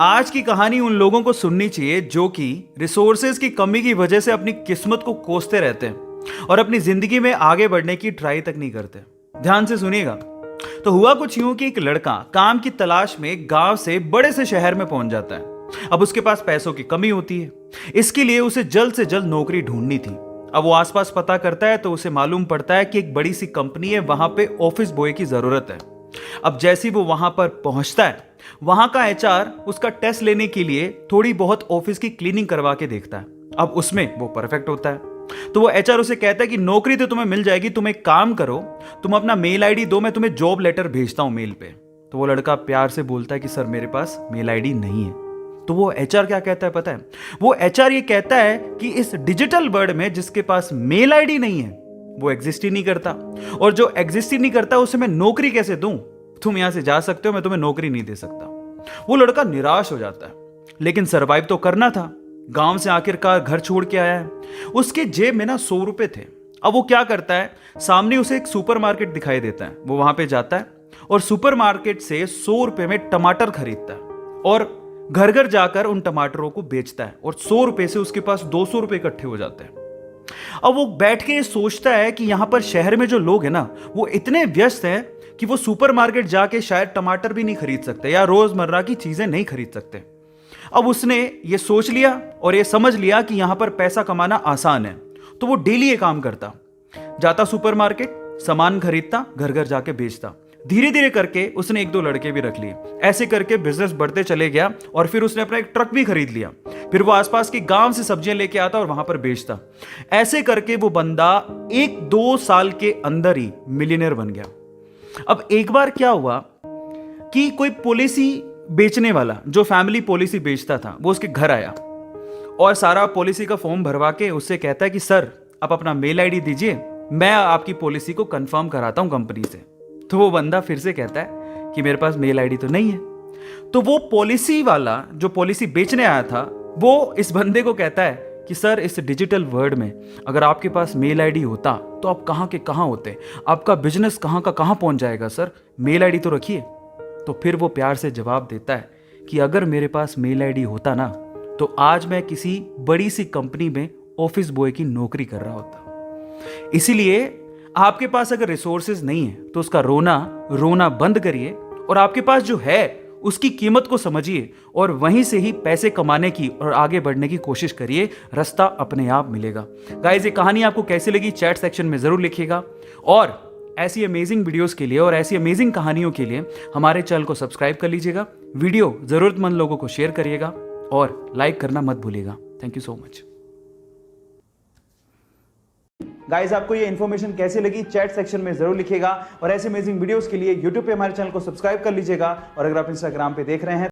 आज की कहानी उन लोगों को सुननी चाहिए जो कि रिसोर्सेज की कमी की वजह से अपनी किस्मत को कोसते रहते हैं और अपनी जिंदगी में आगे बढ़ने की ट्राई तक नहीं करते। ध्यान से सुनिएगा। तो हुआ कुछ यूं कि एक लड़का काम की तलाश में गांव से बड़े से शहर में पहुंच जाता है। अब उसके पास पैसों की कमी होती है, इसके लिए उसे जल्द से जल्द नौकरी ढूंढनी थी। अब वो आसपास पता करता है तो उसे मालूम पड़ता है कि एक बड़ी सी कंपनी है, वहां पे ऑफिस बॉय की जरूरत है। अब जैसे वो वहां पर पहुंचता है, वहां का एचआर उसका टेस्ट लेने के लिए थोड़ी बहुत ऑफिस की क्लीनिंग करवा के देखता है। अब उसमें वो परफेक्ट होता है तो वो एचआर उसे कहता है कि नौकरी तो तुम्हें मिल जाएगी, तुम एक काम करो, तुम अपना मेल आईडी दो, मैं तुम्हें जॉब लेटर भेजता हूं मेल पे। तो वो लड़का प्यार से बोलता है कि सर मेरे पास मेल आईडी नहीं है। तो वो एचआर क्या कहता है पता है? वो एचआर ये कहता है कि इस डिजिटल वर्ल्ड में जिसके पास मेल आईडी नहीं है वो एग्जिस्ट ही नहीं करता, और जो एग्जिस्ट ही नहीं करता उसे मैं नौकरी कैसे दूं? तुम यहां से जा सकते हो, मैं तुम्हें नौकरी नहीं दे सकता। वो लड़का निराश हो जाता है, लेकिन सरवाइव तो करना था। गांव से आखिरकार घर छोड़ के आया है, उसके जेब में ना 100 रुपए थे। अब वो क्या करता है, सामने उसे एक सुपरमार्केट दिखाई देता है, वो वहां पे जाता है और सुपरमार्केट से 100 रुपए में टमाटर खरीदता है और घर घर जाकर उन टमाटरों को बेचता है, और 100 रुपए से उसके पास 200 रुपए इकट्ठे हो जाते हैं। अब वो बैठ के सोचता है कि यहां पर शहर में जो लोग हैं ना, वो इतने व्यस्त हैं कि वो सुपरमार्केट जाके शायद टमाटर भी नहीं खरीद सकते या रोजमर्रा की चीजें नहीं खरीद सकते। अब उसने ये सोच लिया और ये समझ लिया कि यहां पर पैसा कमाना आसान है, तो वो डेली ये काम करता, जाता सुपरमार्केट, सामान खरीदता, घर घर जाके बेचता। धीरे धीरे करके उसने 1-2 लड़के भी रख लिए। ऐसे करके बिजनेस बढ़ते चले गया और फिर उसने अपना एक ट्रक भी खरीद लिया। फिर वो आसपास के गांव से सब्जियां लेके आता और वहां पर बेचता। ऐसे करके वो बंदा 1-2 साल के अंदर ही मिलियनर बन गया। अब एक बार क्या हुआ कि कोई पॉलिसी बेचने वाला जो फैमिली पॉलिसी बेचता था वो उसके घर आया और सारा पॉलिसी का फॉर्म भरवा के उससे कहता है कि सर आप अपना मेल आईडी दीजिए, मैं आपकी पॉलिसी को कंफर्म कराता हूं कंपनी से। तो वो बंदा फिर से कहता है कि मेरे पास मेल आईडी तो नहीं है। तो वो पॉलिसी वाला जो पॉलिसी बेचने आया था वो इस बंदे को कहता है कि सर इस डिजिटल वर्ल्ड में अगर आपके पास मेल आईडी होता तो आप कहां के कहां होते, आपका बिजनेस कहां का कहां पहुंच जाएगा, सर मेल आईडी तो रखिए। तो फिर वो प्यार से जवाब देता है कि अगर मेरे पास मेल आईडी होता ना तो आज मैं किसी बड़ी सी कंपनी में ऑफिस बॉय की नौकरी कर रहा होता। इसीलिए आपके पास अगर रिसोर्सेज नहीं है तो उसका रोना बंद करिए और आपके पास जो है उसकी कीमत को समझिए और वहीं से ही पैसे कमाने की और आगे बढ़ने की कोशिश करिए, रास्ता अपने आप मिलेगा। गाइस ये कहानी आपको कैसी लगी चैट सेक्शन में जरूर लिखिएगा, और ऐसी अमेजिंग वीडियोस के लिए और ऐसी अमेजिंग कहानियों के लिए हमारे चैनल को सब्सक्राइब कर लीजिएगा, वीडियो जरूरतमंद लोगों को शेयर करिएगा और लाइक करना मत भूलिएगा। Thank you so much. Guys आपको ये इन्फॉर्मेशन कैसी लगी चैट सेक्शन में जरूर लिखिएगा, और ऐसे अमेजिंग वीडियोस के लिए यूट्यूब पे हमारे चैनल को सब्सक्राइब कर लीजिएगा, और अगर आप इंस्टाग्राम पे देख रहे हैं